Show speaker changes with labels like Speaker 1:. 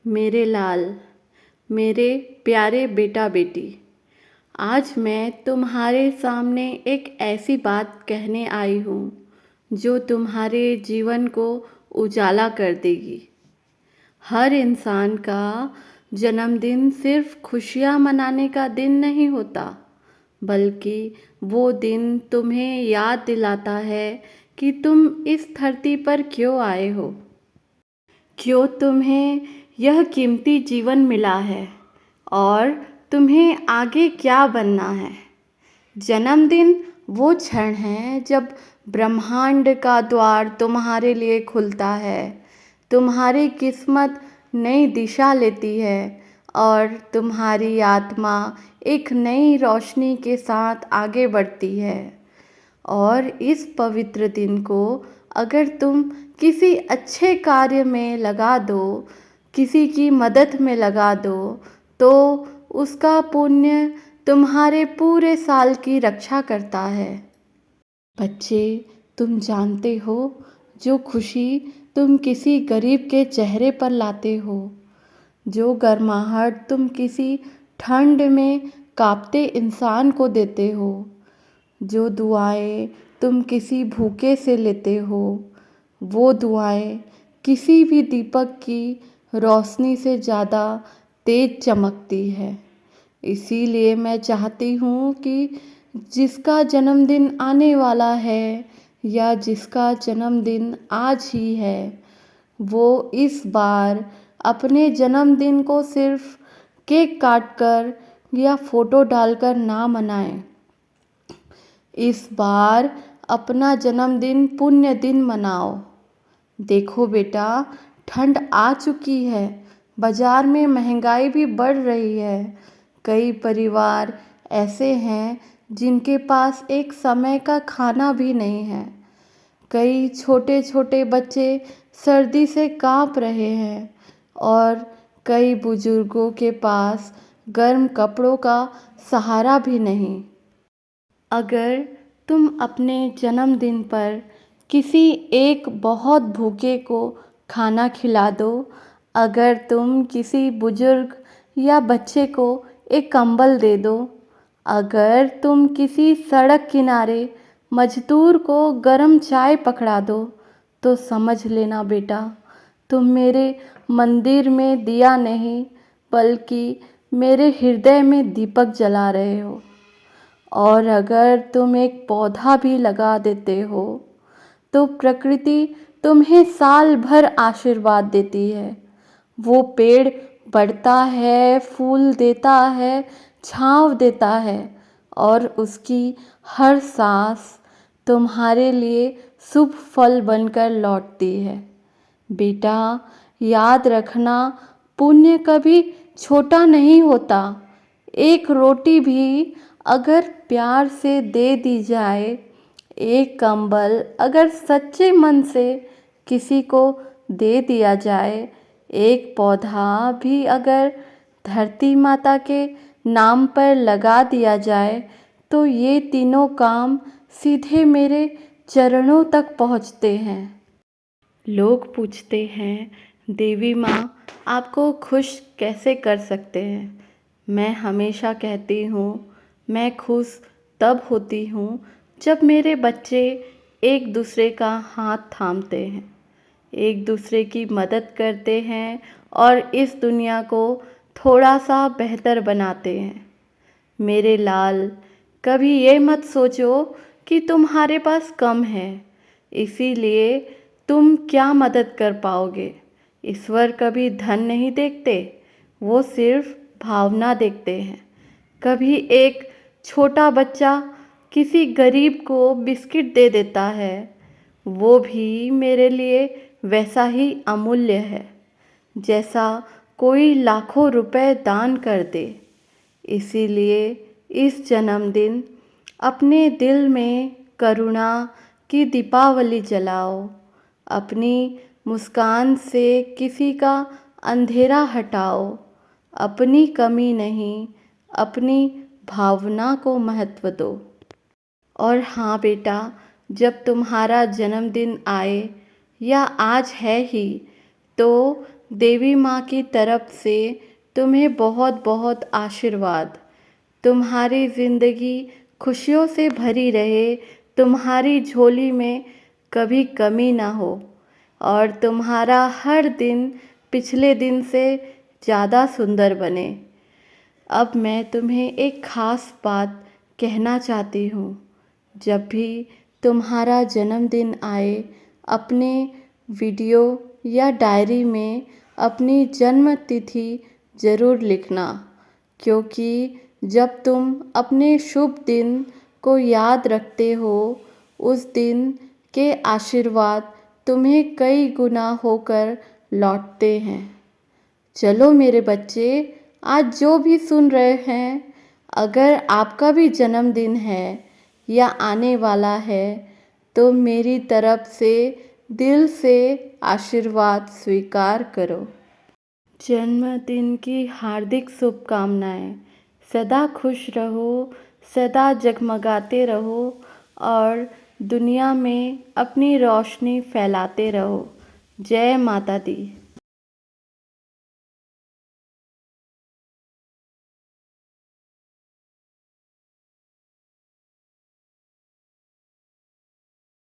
Speaker 1: मेरे लाल, मेरे प्यारे बेटा बेटी, आज मैं तुम्हारे सामने एक ऐसी बात कहने आई हूँ जो तुम्हारे जीवन को उजाला कर देगी। हर इंसान का जन्मदिन सिर्फ खुशियाँ मनाने का दिन नहीं होता, बल्कि वो दिन तुम्हें याद दिलाता है कि तुम इस धरती पर क्यों आए हो, क्यों तुम्हें यह कीमती जीवन मिला है और तुम्हें आगे क्या बनना है। जन्मदिन वो क्षण है जब ब्रह्मांड का द्वार तुम्हारे लिए खुलता है, तुम्हारी किस्मत नई दिशा लेती है और तुम्हारी आत्मा एक नई रोशनी के साथ आगे बढ़ती है। और इस पवित्र दिन को अगर तुम किसी अच्छे कार्य में लगा दो, किसी की मदद में लगा दो, तो उसका पुण्य तुम्हारे पूरे साल की रक्षा करता है। बच्चे, तुम जानते हो, जो खुशी तुम किसी गरीब के चेहरे पर लाते हो, जो गर्माहट तुम किसी ठंड में कांपते इंसान को देते हो, जो दुआएं तुम किसी भूखे से लेते हो, वो दुआएं किसी भी दीपक की रोशनी से ज़्यादा तेज चमकती है। इसीलिए मैं चाहती हूँ कि जिसका जन्मदिन आने वाला है या जिसका जन्मदिन आज ही है, वो इस बार अपने जन्मदिन को सिर्फ केक काटकर या फ़ोटो डालकर ना मनाएं। इस बार अपना जन्मदिन पुण्य दिन मनाओ। देखो बेटा, ठंड आ चुकी है, बाज़ार में महंगाई भी बढ़ रही है। कई परिवार ऐसे हैं जिनके पास एक समय का खाना भी नहीं है। कई छोटे छोटे बच्चे सर्दी से कांप रहे हैं और कई बुजुर्गों के पास गर्म कपड़ों का सहारा भी नहीं। अगर तुम अपने जन्मदिन पर किसी एक बहुत भूखे को खाना खिला दो, अगर तुम किसी बुजुर्ग या बच्चे को एक कंबल दे दो, अगर तुम किसी सड़क किनारे मजदूर को गर्म चाय पकड़ा दो, तो समझ लेना बेटा, तुम मेरे मंदिर में दिया नहीं, बल्कि मेरे हृदय में दीपक जला रहे हो। और अगर तुम एक पौधा भी लगा देते हो, तो प्रकृति तुम्हें साल भर आशीर्वाद देती है। वो पेड़ बढ़ता है, फूल देता है, छांव देता है और उसकी हर सांस तुम्हारे लिए शुभ फल बनकर लौटती है। बेटा, याद रखना, पुण्य कभी छोटा नहीं होता। एक रोटी भी अगर प्यार से दे दी जाए, एक कंबल अगर सच्चे मन से किसी को दे दिया जाए, एक पौधा भी अगर धरती माता के नाम पर लगा दिया जाए, तो ये तीनों काम सीधे मेरे चरणों तक पहुँचते हैं। लोग पूछते हैं, देवी माँ आपको खुश कैसे कर सकते हैं? मैं हमेशा कहती हूँ, मैं खुश तब होती हूँ जब मेरे बच्चे एक दूसरे का हाथ थामते हैं, एक दूसरे की मदद करते हैं और इस दुनिया को थोड़ा सा बेहतर बनाते हैं। मेरे लाल, कभी ये मत सोचो कि तुम्हारे पास कम है, इसीलिए तुम क्या मदद कर पाओगे। ईश्वर कभी धन नहीं देखते, वो सिर्फ भावना देखते हैं। कभी एक छोटा बच्चा किसी गरीब को बिस्किट दे देता है, वो भी मेरे लिए वैसा ही अमूल्य है जैसा कोई लाखों रुपए दान कर दे। इसीलिए इस जन्मदिन अपने दिल में करुणा की दीपावली जलाओ। अपनी मुस्कान से किसी का अंधेरा हटाओ। अपनी कमी नहीं, अपनी भावना को महत्व दो। और हाँ बेटा, जब तुम्हारा जन्मदिन आए या आज है ही, तो देवी माँ की तरफ से तुम्हें बहुत बहुत आशीर्वाद। तुम्हारी ज़िंदगी खुशियों से भरी रहे, तुम्हारी झोली में कभी कमी ना हो और तुम्हारा हर दिन पिछले दिन से ज़्यादा सुंदर बने। अब मैं तुम्हें एक ख़ास बात कहना चाहती हूँ। जब भी तुम्हारा जन्मदिन आए, अपने वीडियो या डायरी में अपनी जन्म तिथि ज़रूर लिखना, क्योंकि जब तुम अपने शुभ दिन को याद रखते हो, उस दिन के आशीर्वाद तुम्हें कई गुना होकर लौटते हैं। चलो मेरे बच्चे, आज जो भी सुन रहे हैं, अगर आपका भी जन्मदिन है या आने वाला है, तो मेरी तरफ से दिल से आशीर्वाद स्वीकार करो। जन्मदिन की हार्दिक शुभकामनाएं। सदा खुश रहो, सदा जगमगाते रहो और दुनिया में अपनी रोशनी फैलाते रहो। जय माता दी।